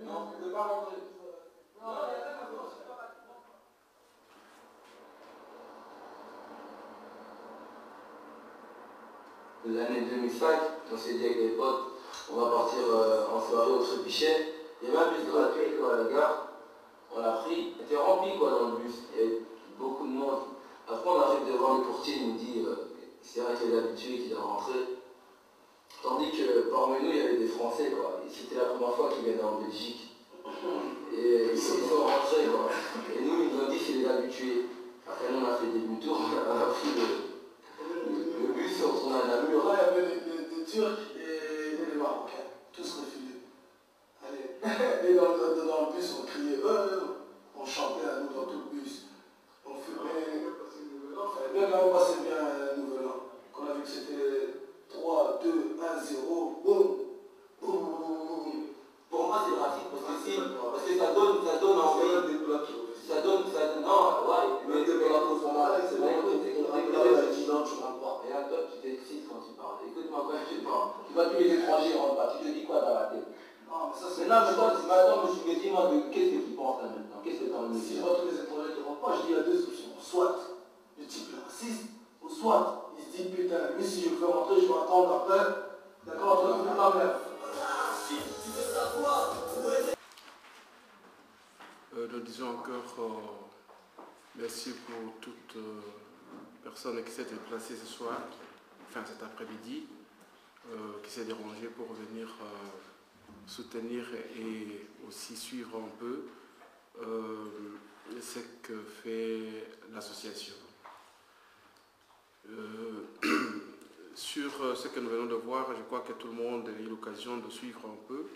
Non, vous ne pouvez pas rentrer. L'année 2005, on s'est dit avec les potes, on va partir en soirée au Trébuchet. Il y avait un bus gratuit quoi, à la gare. On l'a pris, il était rempli quoi, dans le bus. Il y avait beaucoup de monde. Après, on arrive devant le portier, il nous dit c'est vrai qu'il est habitué, qu'il doit rentrer. Tandis que parmi nous, il y avait des Français, quoi. Et c'était la première fois qu'ils venaient en Belgique. Et ils sont rentrés, quoi. Et nous, ils nous ont dit qu'il est habitué. Après, nous, on a fait des demi-tours, on a pris le bus, on retourne à Namur. Là, il y avait des Turcs et des Marocains, tous refilés. Allez. Et dans le bus, on criait, on chantait à nous dans tout le bus. On fumait. Même là, on passait bien un nouvel an. Quand on a vu que c'était 3, 2, 1, 0, boum, boum, boum, boum. Pour moi, c'est pratique parce que ça donne envie. Ça donne, non, ouais, mais pour la consommation, c'est vrai que tu non, tu rentres pas. Et là, toi, tu t'excites quand tu parles. Écoute-moi quand je parle. Tu vois tous les étrangers rentrent pas. Tu te dis quoi dans la tête? Non, mais ça c'est. Non, mais toi, maintenant, je me dis, moi, qu'est-ce que tu penses là maintenant? Qu'est-ce que tu en dis? Si je vois tous les étrangers qui rentrent pas, je dis il y a deux options. Soit le type est raciste, ou soit il se dit putain, lui si je veux rentrer, je vais attendre après. D'accord, je vais faire la merde. Nous disons encore merci pour toute personne qui s'est déplacée ce soir, enfin cet après-midi, qui s'est dérangée pour venir soutenir et aussi suivre un peu ce que fait l'association. Sur ce que nous venons de voir, je crois que tout le monde a eu l'occasion de suivre un peu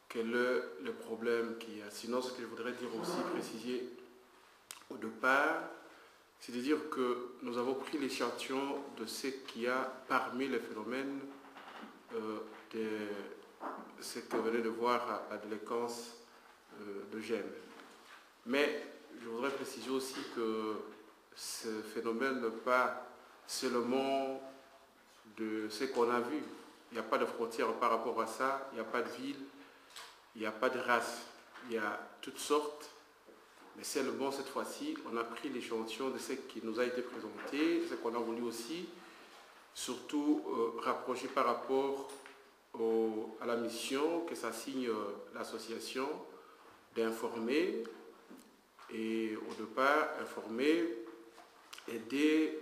quel est le problème qu'il y a. Sinon, ce que je voudrais dire aussi, préciser au départ, c'est de dire que nous avons pris l'échantillon de ce qu'il y a parmi les phénomènes de ce que vous venez de voir à la délinquance de Gênes. Mais je voudrais préciser aussi que ce phénomène n'est pas seulement de ce qu'on a vu. Il n'y a pas de frontières par rapport à ça, il n'y a pas de ville, il n'y a pas de race, il y a toutes sortes. Mais seulement cette fois-ci, on a pris l'échantillon de ce qui nous a été présenté, ce qu'on a voulu aussi, surtout rapprocher par rapport à la mission que s'assigne l'association d'informer et au départ informer, aider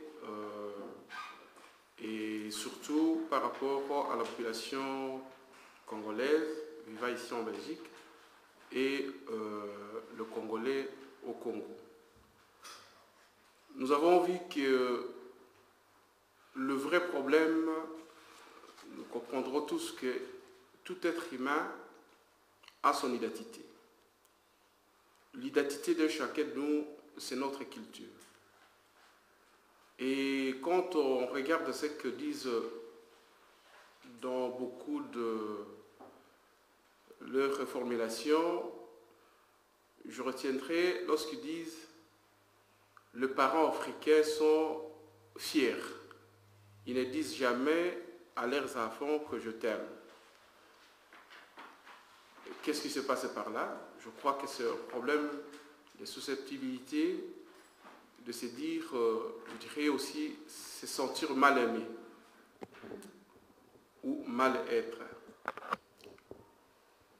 et surtout par rapport à la population congolaise vivant ici en Belgique et le Congolais au Congo. Nous avons vu que le vrai problème, nous comprendrons tous que tout être humain a son identité. L'identité de chacun de nous, c'est notre culture. Et quand on regarde ce que disent dans beaucoup de leurs reformulations, je retiendrai lorsqu'ils disent « les parents africains sont fiers ». Ils ne disent jamais à leurs enfants que je t'aime. Qu'est-ce qui se passe par là? Je crois que c'est un problème de susceptibilité, de se dire, je dirais aussi, se sentir mal aimé ou mal être.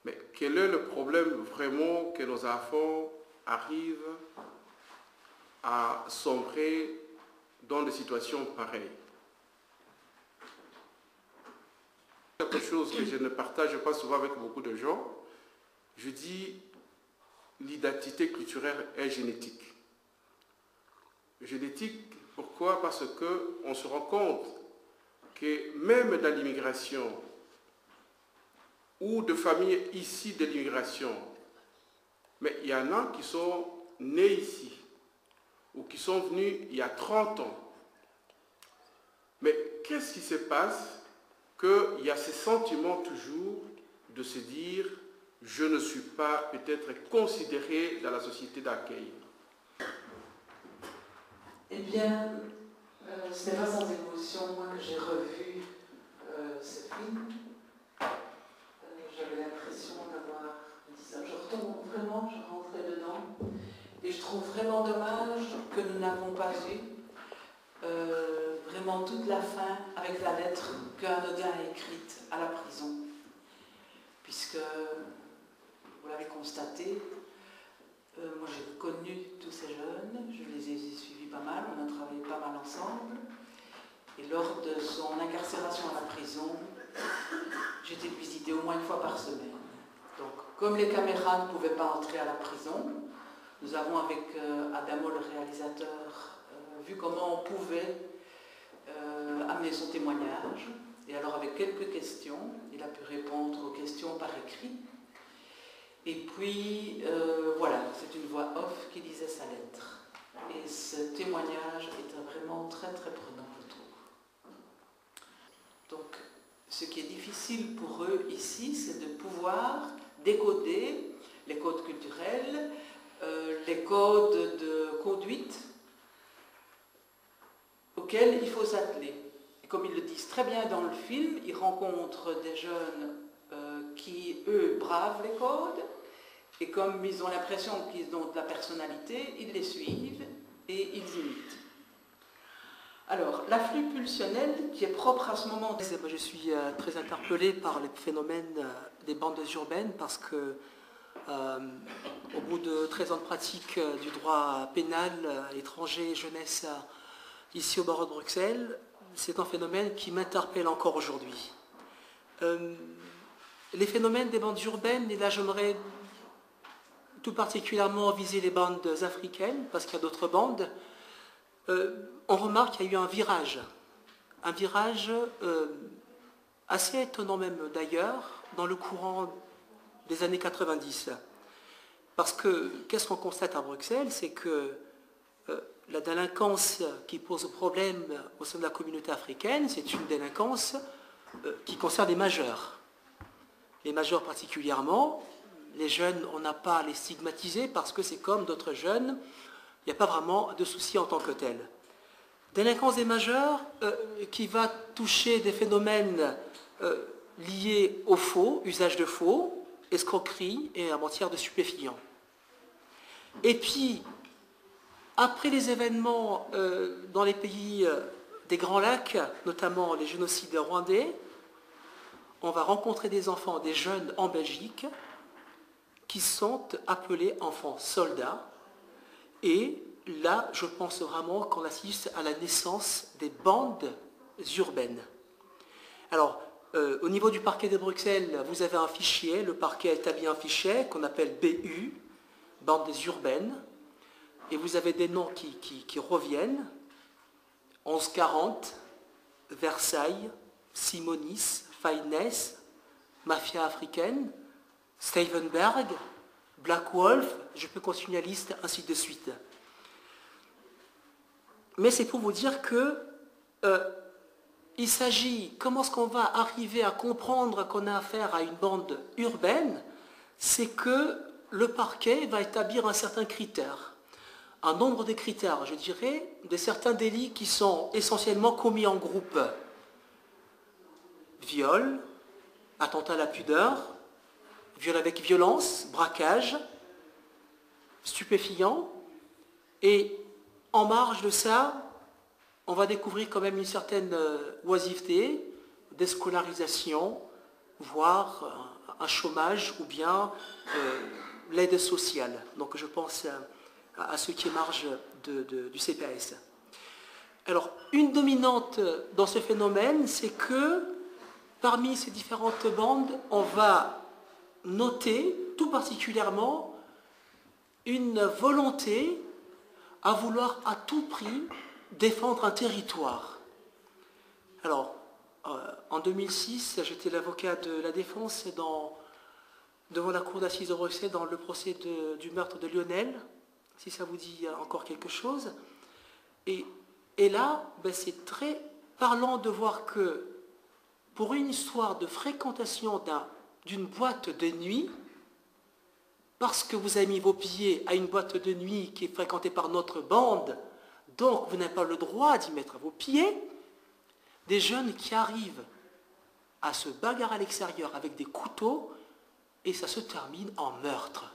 Mais quel est le problème vraiment que nos enfants arrivent à sombrer dans des situations pareilles? Quelque chose que je ne partage pas souvent avec beaucoup de gens, je dis l'identité culturelle est génétique. Génétique, pourquoi? Parce qu'on se rend compte que même dans l'immigration ou de familles issues de l'immigration, mais il y en a qui sont nés ici ou qui sont venus il y a 30 ans. Mais qu'est-ce qui se passe? Qu'il y a ce sentiment toujours de se dire « je ne suis pas peut-être considéré dans la société d'accueil ». Eh bien, ce n'est pas sans émotion, moi, que j'ai revu ce film. J'avais l'impression d'avoir la fin avec la lettre qu'Anodin a écrite à la prison. Puisque, vous l'avez constaté, moi j'ai connu tous ces jeunes, je les ai suivis pas mal, on a travaillé pas mal ensemble. Et lors de son incarcération à la prison, j'étais le visiter au moins une fois par semaine. Donc, comme les caméras ne pouvaient pas entrer à la prison, nous avons avec Adamo, le réalisateur, vu comment on pouvait amener son témoignage. Et alors, avec quelques questions, il a pu répondre aux questions par écrit. Et puis, voilà, c'est une voix off qui lisait sa lettre. Et ce témoignage était vraiment très, très prenant, je trouve. Donc, ce qui est difficile pour eux ici, c'est de pouvoir décoder les codes culturels, les codes de conduite auxquels il faut s'atteler. Et comme ils le disent très bien dans le film, ils rencontrent des jeunes qui, eux, bravent les codes, et comme ils ont l'impression qu'ils ont de la personnalité, ils les suivent et ils imitent. Alors, l'afflux pulsionnel qui est propre à ce moment. Je suis très interpellé par les phénomènes des bandes urbaines parce que au bout de 13 ans de pratique du droit pénal étranger et jeunesse ici au barreau de Bruxelles, c'est un phénomène qui m'interpelle encore aujourd'hui. Les phénomènes des bandes urbaines, et là j'aimerais tout particulièrement viser les bandes africaines, parce qu'il y a d'autres bandes, on remarque qu'il y a eu un virage assez étonnant même d'ailleurs, dans le courant des années 90. Parce que, qu'est-ce qu'on constate à Bruxelles, c'est que la délinquance qui pose problème au sein de la communauté africaine, c'est une délinquance qui concerne les majeurs. Les majeurs particulièrement, les jeunes, on n'a pas à les stigmatiser parce que c'est comme d'autres jeunes, il n'y a pas vraiment de souci en tant que tel. Délinquance des majeurs qui va toucher des phénomènes liés au faux, usage de faux, escroquerie et en matière de stupéfiants. Et puis, après les événements dans les pays des Grands Lacs, notamment les génocides rwandais, on va rencontrer des enfants, des jeunes en Belgique, qui sont appelés enfants soldats. Et là, je pense vraiment qu'on assiste à la naissance des bandes urbaines. Alors, au niveau du parquet de Bruxelles, vous avez un fichier, le parquet a établi un fichier qu'on appelle BU, bandes urbaines, et vous avez des noms qui reviennent, 1140, Versailles, Simonis, Finesse, Mafia africaine, Stevenberg, Black Wolf, je peux continuer la liste, ainsi de suite. Mais c'est pour vous dire que il s'agit, comment est-ce qu'on va arriver à comprendre qu'on a affaire à une bande urbaine, c'est que le parquet va établir un certain critère, un nombre de critères, je dirais, de certains délits qui sont essentiellement commis en groupe. Viol, attentat à la pudeur, viol avec violence, braquage, stupéfiant, et en marge de ça, on va découvrir quand même une certaine oisiveté, déscolarisation, voire un chômage ou bien l'aide sociale. Donc je pense à ce qui est marge du CPAS. Alors, une dominante dans ce phénomène, c'est que parmi ces différentes bandes, on va noter tout particulièrement une volonté à vouloir à tout prix défendre un territoire. Alors, en 2006, j'étais l'avocat de la défense devant la cour d'assises de Bruxelles dans le procès du meurtre de Lionel, si ça vous dit encore quelque chose. Et là, c'est très parlant de voir que pour une histoire de fréquentation d'une boîte de nuit, parce que vous avez mis vos pieds à une boîte de nuit qui est fréquentée par notre bande, donc vous n'avez pas le droit d'y mettre vos pieds, des jeunes qui arrivent à se bagarrer à l'extérieur avec des couteaux, et ça se termine en meurtre.